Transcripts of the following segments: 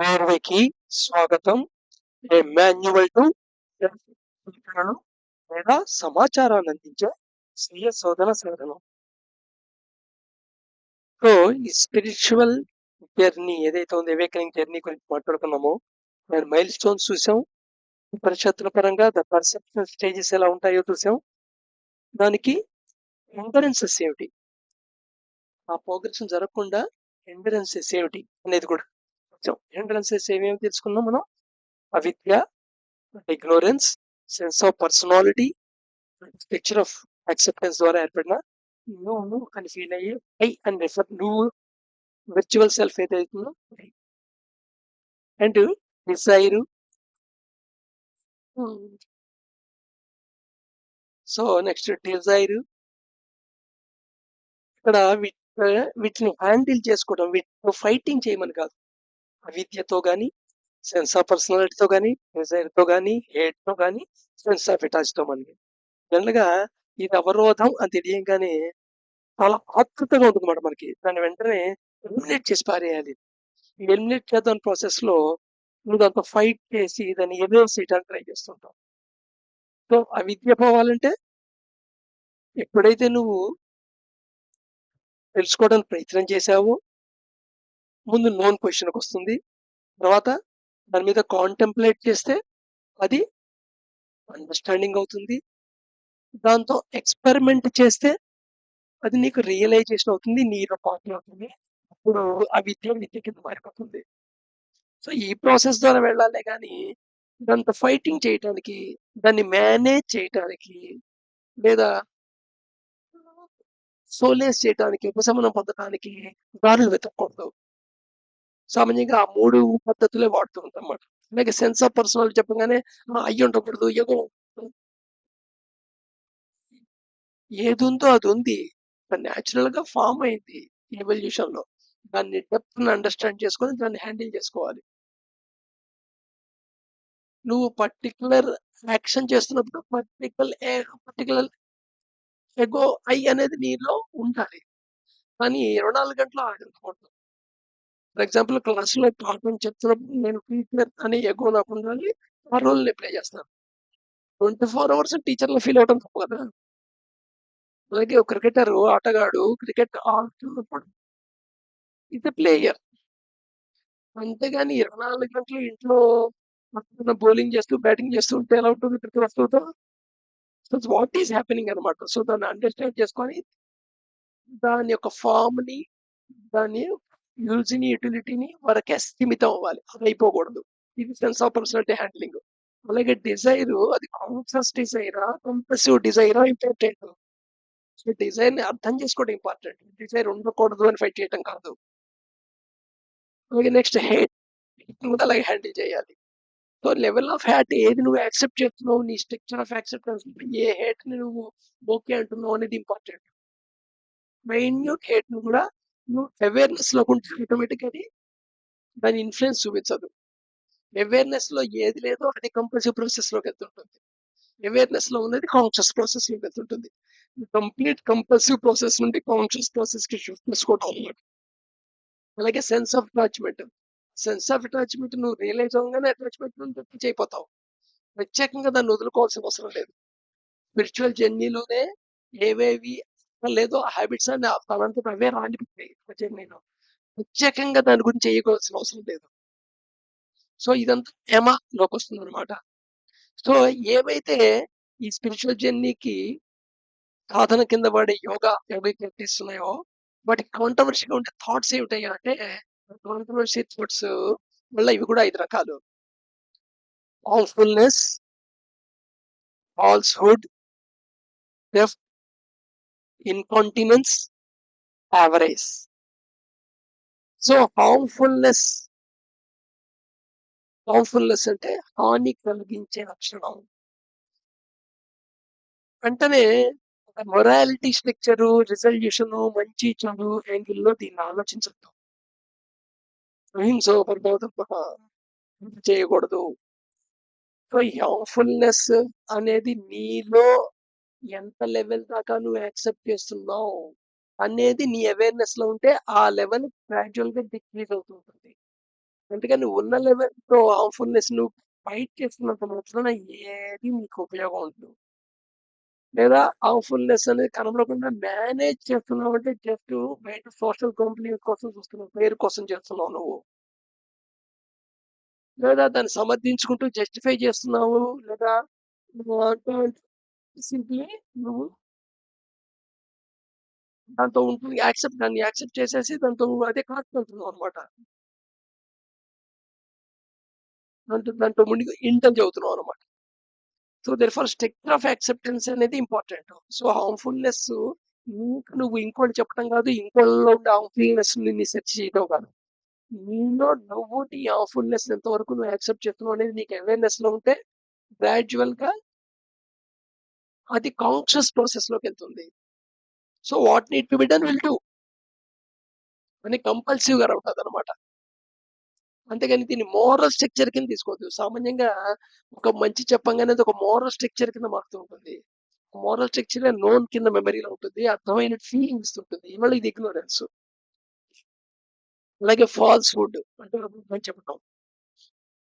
పూర్వకి స్వాగతం. ఏ manual to self సూచనలు లేదా సమాచారాన్ని అందించే స్వీయ శోధన సాధనం. సో ఈ స్పిరిచువల్ జర్నీ ఏదైతే ఉందో అవేకనింగ్ జర్నీ గురించి మాట్లాడుకున్నామో, నేను మైల్ స్టోన్స్ చూసాం. ఉపనిషత్తుల పరంగా ద పర్సెప్షన్ స్టేజెస్ ఎలా ఉంటాయో చూసాం. దానికి హిండరెన్సెస్ ఏమిటి, ఆ ప్రోగ్రెషన్ జరగకుండా హిండరెన్సెస్ ఏమిటి అనేది కూడా చూసాం. హిండరెన్సెస్ ఏమేమి తెలుసుకున్నాం మనం? అవిద్య, ignorance, sense of personality, picture of acceptance ద్వారా ఏర్పడిన నువ్వు అని ఫీల్ అయ్యి ఐ అని రెఫర్, నువ్వు విర్చువల్ సెల్ఫ్ ఏదైతుందో and desire. So next desire, ఇక్కడ వీటిని హ్యాండిల్ చేసుకోవడం, వీటితో ఫైటింగ్ చేయమని కాదు. అవిద్యతో కానీ, సెన్స్ ఆఫ్ పర్సనాలిటీతో కానీ, డిజైర్ తో కానీ, హేట్ తో కానీ, సెన్స్ ఆఫ్ అటాచ్ తో మనకి జనరల్ గా ఇది అవరోధం అని తెలియగానే చాలా ఆతృతగా ఉంటుంది అన్నమాట మనకి. దాన్ని వెంటనే ఎలిమినేట్ చేసి పారేయాలి. ఈ ఎలిమినేట్ చేద్దాం ప్రాసెస్ లో నువ్వు దాంతో ఫైట్ చేసి దాన్ని ఎరేస్ చేయడానికి ట్రై చేస్తుంటావు. సో ఆ విద్య పోవాలంటే ఎప్పుడైతే నువ్వు తెలుసుకోవడానికి ప్రయత్నం చేశావో ముందు నోన్ పొజిషన్కి వస్తుంది. తర్వాత దాని మీద కాంటెంప్లేట్ చేస్తే అది అండర్స్టాండింగ్ అవుతుంది. దాంతో ఎక్స్పెరిమెంట్ చేస్తే అది నీకు రియలైజేషన్ అవుతుంది, నీలో పార్టీ అవుతుంది. అప్పుడు ఆ విద్య కింద మారిపోతుంది. సో ఈ ప్రాసెస్ ద్వారా వెళ్ళాలే కానీ దాంతో ఫైటింగ్ చేయటానికి, దాన్ని మేనేజ్ చేయటానికి లేదా సోలేస్ చేయటానికి, ఉపశమనం పొందడానికి దారులు వెతకూడదు. సామాన్యంగా ఆ 3 పద్ధతులే వాడుతూ ఉంటాం అన్నమాట. అలాగే సెన్స్ ఆఫ్ పర్సనాలిటీ చెప్పగానే అయ్యి ఉండకూడదు, ఎగో ఏది ఉందో అది ఉంది, న్యాచురల్ గా ఫామ్ అయింది ఎవల్యూషన్ లో. దాన్ని డెప్త్ అండర్స్టాండ్ చేసుకొని దాన్ని హ్యాండిల్ చేసుకోవాలి. నువ్వు పర్టికులర్ యాక్షన్ చేస్తున్నప్పుడు పర్టికులర్ ఎగో ఐ అనేది నీలో ఉండాలి, కానీ 24 గంటలు ఆగకూడదు. ఫర్ ఎగ్జాంపుల్ క్లాస్‌లో పాఠం చెప్తున్నప్పుడు నేను టీచర్ అనే ఎగో నాకు ఉండాలి. ఆ రోల్ నేను ప్లే చేస్తాను. 24 అవర్స్ టీచర్‌లా ఫీల్ అవ్వడం తప్పు కదా! అలాగే ఒక ఆటగాడు క్రికెట్ ఆడుతున్నప్పుడు ఈస్ ఎ ప్లేయర్. అంతేగాని 24 గంటలు ఇంట్లో బౌలింగ్ చేస్తూ, బ్యాటింగ్ చేస్తూ ఉంటే ఎలా ఉంటుంది ప్రతి వస్తువుతో? సో వాట్ ఈస్ హ్యాపెనింగ్ అనమాట. సో దాన్ని అండర్‌స్టాండ్ చేసుకొని దాని యొక్క ఫార్మ్‌ని, దాని యూజ్‌ని, యుటిలిటీని వరకే స్థిమితం అవ్వాలి. అది అయిపోకూడదు. ఇది సెన్స్ ఆఫ్ పర్సనాలిటీ హ్యాండ్లింగ్. అలాగే డిజైర్, అది కాన్షియస్ డిజైరా, కంపల్సివ్ డిజైరా ఇంపార్టెంట్. సో డిజైర్‌ని అర్థం చేసుకోవడం ఇంపార్టెంట్. డిజైర్ ఉండకూడదు అని ఫైట్ చేయటం కాదు. అలాగే నెక్స్ట్ హేట్ కూడా అలాగే హ్యాండిల్ చేయాలి. సో లెవెల్ ఆఫ్ హేట్ ఏది నువ్వు యాక్సెప్ట్ చేస్తున్నావు, నీ స్ట్రక్చర్ ఆఫ్ యాక్సెప్టెన్స్ ఏ హేట్‌ని నువ్వు ఓకే అంటున్నావు అనేది ఇంపార్టెంట్. మైన్యూట్ హేట్‌ని కూడా నువ్వు అవేర్‌నెస్‌లోకి ఉంటే ఆటోమేటిక్‌గా అది దాని ఇన్‌ఫ్లుయెన్స్ చూపించదు. అవేర్‌నెస్‌లో ఏది లేదో అది కంపల్సివ్ ప్రాసెస్‌లోకి వెళ్తుంటుంది. అవేర్‌నెస్‌లో ఉన్నది కాన్షియస్ ప్రాసెస్‌లోకి వెళ్తుంటుంది. కంప్లీట్ కంపల్సివ్ ప్రాసెస్ నుండి కాన్షియస్ ప్రాసెస్‌కి షిఫ్ట్ చేసుకోవడం అన్నమాట. అలాగే sense of attachment. Sense of attachment నువ్వు రియలైజ్ అవ్వగానే అటాచ్‌మెంట్ నుండి తప్పించి అయిపోతావు. ప్రత్యేకంగా దాన్ని వదులుకోవాల్సిన అవసరం లేదు. స్పిరిచువల్ జర్నీలోనే ఏవేవి లేదో ఆ హ్యాబిట్స్ అన్ని తనంతట అవే రాలిపోతాయి ఆ జర్నీలో. ప్రత్యేకంగా దాని గురించి చేయవలసిన అవసరం లేదు. సో ఇదంతా లోకొస్తుందన్నమాట. సో ఏవైతే ఈ స్పిరిచువల్ జర్నీకి సాధన కింద వాడే యోగిక్ ప్రాక్టీస్ ఉన్నాయో వాటికి కాంట్రవర్సీగా ఉండే థాట్స్ ఏమిటయ్యా అంటే, కాంట్రవర్సీ థాట్స్ మళ్ళీ ఇవి కూడా 5 రకాలు. హార్మ్ఫుల్‌నెస్, ఫాల్స్‌హుడ్, థెఫ్ట్, ఇన్‌కాంటినెన్స్, అవరైస్. సో హార్మ్ఫుల్‌నెస్ అంటే హాని కలిగించే లక్షణం. వెంటనే మొరాలిటీ స్ట్రక్చరు, రిజల్యూషను, మంచి చెడు యాంగిల్‌లో దీన్ని ఆలోచించొద్దు. అహింసో పరమో చేయకూడదు. సో ఈ హార్మ్‌ఫుల్‌నెస్ అనేది నీలో ఎంత లెవెల్ దాకా నువ్వు యాక్సెప్ట్ చేస్తున్నావు అనేది నీ అవేర్‌నెస్‌లో ఉంటే ఆ లెవెల్ గ్రాడ్యుయల్‌గా డిక్రీజ్ అవుతూ ఉంటుంది. అందుకని ఉన్న లెవెల్‌తో హార్మ్‌ఫుల్‌నెస్ నువ్వు ఫైట్ చేస్తున్నంత మాత్రాన ఏది నీకు ఉపయోగం ఉండదు. లేదా హార్మ్‌ఫుల్‌నెస్ అనేది కనపడకుండా మేనేజ్ చేస్తున్నావంటే జస్ట్ బయట సోషల్ కంపెనీల కోసం చూస్తున్నావు. పేరు కోసం చేస్తున్నావు నువ్వు. లేదా దాన్ని సమర్థించుకుంటూ జస్టిఫై చేస్తున్నావు. లేదా నువ్వు అంటే సింప్లీ నువ్వు దాంతో ఉంటుంది దాన్ని యాక్సెప్ట్ చేసేసి దాంతో నువ్వు అదే కరెక్ట్ అంటున్నావన్నమాట. దాంట్లో మునిగి ఇంటని చెబుతున్నావన్నమాట. So, therefore structure of acceptance అనేది ఇంపార్టెంట్. సో, హార్మ్‌ఫుల్‌నెస్ నీకు నువ్వు ఇంకోటి చెప్పడం కాదు. ఇంకోళ్ళలో ఉండే హార్మ్‌ఫుల్‌నెస్‌ని నీ సెర్చ్ చేయడం కాదు. నీలో నువ్వు నీ హార్మ్‌ఫుల్‌నెస్ ఎంతవరకు నువ్వు యాక్సెప్ట్ చేస్తున్నావు అనేది నీకు అవేర్‌నెస్‌లో ఉంటే గ్రాడ్యుయల్‌గా అది కాన్షియస్ ప్రాసెస్‌లోకెళ్తుంది. So, what need to be done will do అని కంపల్సివ్‌గా ఉంటదన్నమాట. అంతేగాని దీన్ని మోరల్ స్ట్రక్చర్ కింద తీసుకోవద్దు. సామాన్యంగా ఒక మంచి చెప్పంగానే అది ఒక మోరల్ స్ట్రక్చర్ కింద మారుతూ ఉంటుంది. మోరల్ స్ట్రక్చరే నోన్ కింద మెమరీలో ఉంటుంది. అర్థమైన ఫీలింగ్ ఇస్తుంటుంది. ఇవాళ ఇది ఇగ్నోరెన్స్. అలాగే ఫాల్స్‌హుడ్ అంటే అబద్ధం చెప్పటం.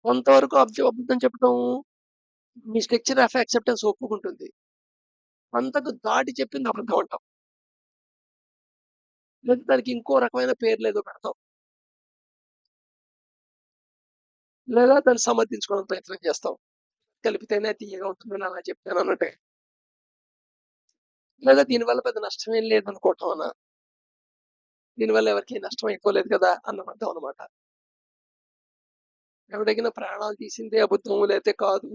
కొంతవరకు అబద్ధం చెప్పటం మీ స్ట్రక్చర్ ఆఫ్ యాక్సెప్టెన్స్ ఒప్పుకుంటుంది. అంతకు దాటి చెప్పింది అబద్ధం అంటాం. లేదా దానికి ఇంకో రకమైన పేర్లేదో పెడతాం. లేదా దాన్ని సమర్థించుకోవడానికి ప్రయత్నం చేస్తాం. కలిపితేనే తియ్యగా ఉంటుందని అలా చెప్పానన్నట్టే. లేదా దీనివల్ల పెద్ద నష్టమేం లేదనుకోవటం అనా. దీనివల్ల ఎవరికీ నష్టం అయిపోలేదు కదా! అన్న అర్థం అనమాట. ఎవడికైనా ప్రాణాలు తీసిందే అబద్ధం లేతే కాదు.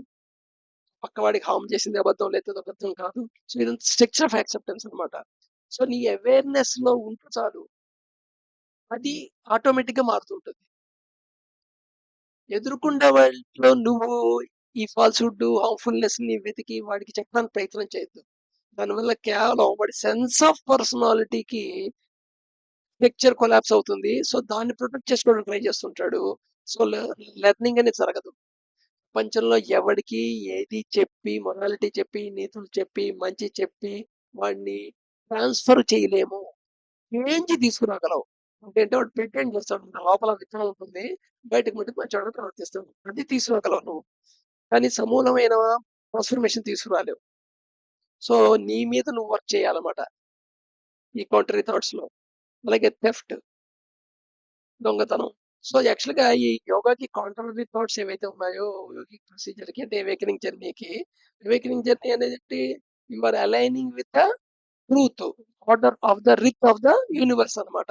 పక్కవాడికి హార్మ్ చేసిందే అబద్ధం లేతే అది అబద్ధం కాదు. సో, ఇదంతా స్ట్రక్చర్ ఆఫ్ యాక్సెప్టెన్స్ అనమాట. సో, నీ అవేర్‌నెస్‌లో ఉంటే చాలు. అది ఆటోమేటిక్‌గా మారుతుంటది. ఎదురుకుండా వాటిలో నువ్వు ఈ ఫాల్స్‌హుడ్, హార్మ్‌ఫుల్‌నెస్‌ని వెతికి వాడికి చెప్పడానికి ప్రయత్నం చేయొద్దు. దానివల్ల కేవలం వాడి సెన్స్ ఆఫ్ పర్సనాలిటీకి పిక్చర్ కొలాప్స్ అవుతుంది. సో, దాన్ని ప్రొటెక్ట్ చేసుకోవడానికి ట్రై చేస్తుంటాడు. సో, లెర్నింగ్ అనేది జరగదు. ప్రపంచంలో ఎవడికి ఏది చెప్పి, మొరాలిటీ చెప్పి, నీతులు చెప్పి, మంచి చెప్పి, వాడిని ట్రాన్స్‌ఫర్ చేయలేము. చేంజ్ తీసుకురాగలవు. ఏంటంటే వాడు ప్రిటెండ్ చేస్తాడు. లోపల విత్తనం ఉంటుంది. బయటకి మటుకు మంచోడుగా ప్రవర్తిస్తాడు. అది తీసుకురాగలవు నువ్వు. కానీ సమూలమైన ట్రాన్స్‌ఫర్మేషన్ తీసుకురాలేవు. సో, నీ మీద నువ్వు వర్క్ చేయాలన్నమాట. ఈ కౌంటరీ థాట్స్‌లో. అలాగే థెఫ్ట్ దొంగతనం. సో, యాక్చువల్‌గా ఈ యోగాకి కాంట్రరీ థాట్స్ ఏవైతే ఉన్నాయో, యోగిక్ ప్రొసీజర్‌కి అంటే అవేకెనింగ్ జర్నీకి, అవేకెనింగ్ జర్నీ అనేదేంటి? You are aligning with the truth. Order of the రిత్ ఆఫ్ ద యూనివర్స్ అన్నమాట.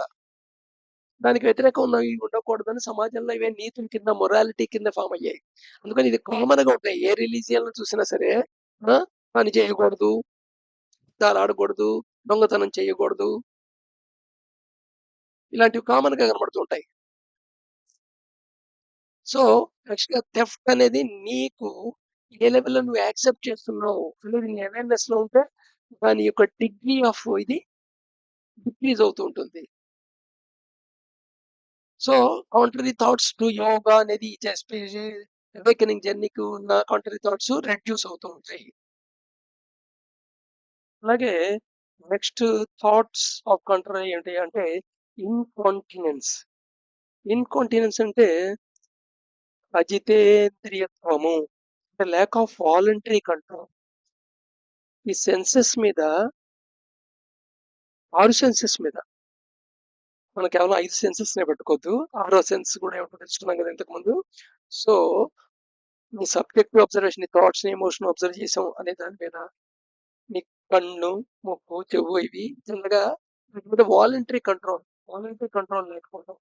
దానికి వ్యతిరేకం ఉన్నవి ఉండకూడదని సమాజంలో ఇవే నీతుల కింద, మొరాలిటీ కింద ఫార్మ్ అయ్యాయి. అందుకని ఇది కామన్‌గా ఉంటాయి. ఏ రిలీజియన్‌లో చూసినా సరే ఆ! పని చేయకూడదు, అబద్దాలు ఆడకూడదు, దొంగతనం చేయకూడదు. ఇలాంటివి కామన్‌గా కనబడుతూ ఉంటాయి. సో, యాక్చువల్‌గా థెఫ్ట్ అనేది నీకు ఏ లెవెల్‌లో నువ్వు యాక్సెప్ట్ చేస్తున్నావు అనేది నీ అవేర్‌నెస్‌లో ఉంటే దాని యొక్క డిగ్రీ ఆఫ్ ఇది డిక్రీజ్ అవుతూ ఉంటుంది. So, contrary thoughts to yoga అనేది అవేకెనింగ్ జర్నీకి ఉన్న కాంట్రరీ థాట్స్ రెడ్యూస్ అవుతూ ఉంటాయి. అలాగే నెక్స్ట్ థాట్స్ ఆఫ్ కాంట్రరీ ఏంటి అంటే ఇన్‌కాంటినెన్స్. ఇన్‌కాంటినెన్స్ అంటే అజితేంద్రియత్వము. అంటే ల్యాక్ ఆఫ్ వాలంటరీ కంట్రోల్. ఈ సెన్సెస్ మీద 6 సెన్సెస్ మీద. మనం కేవలం 5 సెన్సెస్‌నే పెట్టుకోవద్దు. ఆరో సెన్స్ కూడా ఏమిటో తెలుసుకున్నాం కదా ఇంతకుముందు. సో, నీ సబ్జెక్టివ్ అబ్జర్వేషన్, నీ థాట్స్‌ని, ఎమోషన్ అబ్జర్వ్ చేసాం అనే దాని మీద నీ కన్ను, ముక్కు, చెవు ఇవి జనరల్‌గా వీటి మీద వాలంటరీ కంట్రోల్ లేకపోవడం.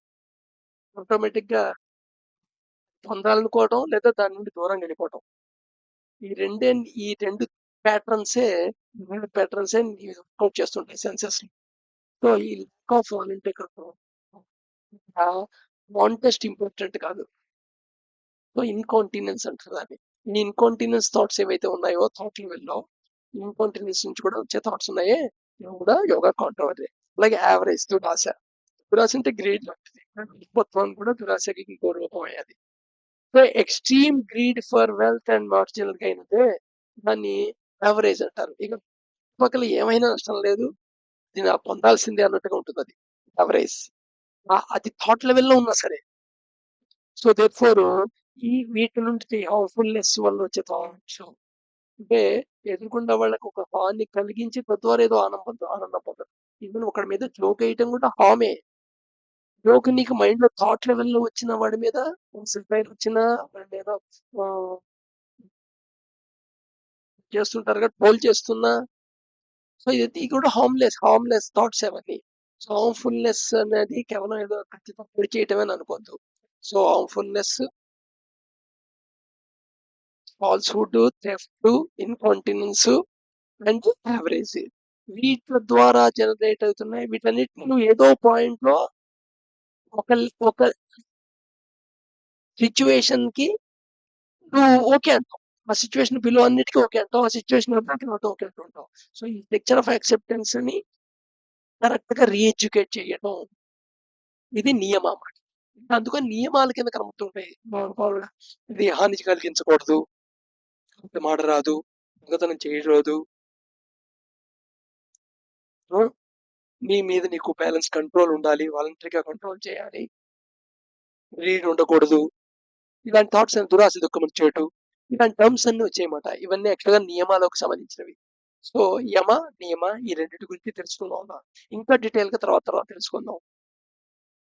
ఆటోమేటిక్‌గా పొందాలనుకోవడం లేదా దాని నుండి దూరంగా వెళ్ళిపోవడం. ఈ 2 ప్యాటర్న్సే 3 ప్యాటర్న్సే వర్కౌట్ చేస్తుంటాయి సెన్సెస్‌లో. సో, ఈ lack of voluntary control contest important కాదు. సో, ఇన్‌కాంటినెన్స్ అంటారు దాన్ని. ఈ ఇన్‌కాంటినెన్స్ థాట్స్ ఏవైతే ఉన్నాయో థాట్ లెవెల్‌లో ఇన్‌కాంటినెన్స్ నుంచి కూడా వచ్చే థాట్స్ ఉన్నాయే, ఇవి కూడా యోగా కౌంటర్. అలాగే యావరేజ్ దురాశ. దురాశ అంటే గ్రీడ్ లాంటిది. దుర్బత్వం కూడా దురాశకి ఇంకో రూపమే అది. So, extreme greed for wealth and marginal gain అంటే దాన్ని యావరేజ్ అంటారు. ఇక చుట్టుపక్కల ఏమైనా నష్టం లేదు. ఇది నాకు పొందాల్సిందే అన్నట్టుగా ఉంటుందది. యావరేజ్. అది థాట్ లెవెల్‌లో ఉన్నా సరే. సో, దేర్‌ఫోర్ ఈ వీటి నుండి హార్మ్‌ఫుల్‌నెస్ వల్ల వచ్చే థాట్స్ అంటే ఎదురుగుండా వాళ్ళకి ఒక హాని కలిగించి తద్వారా ఏదో ఆనందం పొందడం. ఈవెన్ ఒకడి మీద జోకేయటం కూడా హార్మే. జోక్ నీకు మైండ్‌లో థాట్ లెవెల్‌లో వచ్చిన వాడి మీద సెటైర్ వచ్చినా వాడి మీద ఆహ్, చేస్తుంటారుగా ట్రోల్ చేస్తున్నా సో ఇది కూడా హార్మ్‌లెస్ థాట్స్ అవన్నీ. సో హార్మ్‌ఫుల్‌నెస్ అనేది కేవలం ఏదో ఖచ్చితంగా పొడి చేయటమే అని అనుకోవద్దు. So harmfulness, falsehood, theft, incontinence and avarice. వీటి ద్వారా జనరేట్ అవుతున్నాయి. వీటన్నిటిని నువ్వు ఏదో పాయింట్‌లో ఒక సిట్యుయేషన్‌కి నువ్వు ఓకే అంటావు. ఆ సిట్యుయేషన్ బిలో అన్నిటికి ఓకే అంటావు. ఆ సిట్యుయేషన్ అబ్బాయికి నాట్ ఓకే అంటుంటావు. సో ఈ లెక్చర్ ఆఫ్ యాక్సెప్టెన్స్‌ని కరెక్ట్‌గా రీఎడ్యుకేట్ చేయడం. ఇది నియమం. అందుకని నియమాల కింద కనబడుతుంటాయి. మామూలుగా ఇది హాని కలిగించకూడదు. అబద్ధం ఆడరాదు. దొంగతనం చేయరాదు. ఆ! నీ మీద నీకు బ్యాలెన్స్ కంట్రోల్ ఉండాలి. వాలంటరీగా కంట్రోల్ చేయాలి. గ్రీడ్ ఉండకూడదు. ఇలాంటి థాట్స్ అని దురాశ దుఃఖం చేటు. ఇలాంటి టర్మ్స్ అన్నీ వచ్చాయన్నమాట. ఇవన్నీ యాక్చువల్‌గా నియమాలకు సంబంధించినవి. సో, యమ, నియమ ఈ రెండిటి గురించి తెలుసుకుందాం. ఇంకా డీటెయిల్‌గా తర్వాత తర్వాత తెలుసుకుందాం.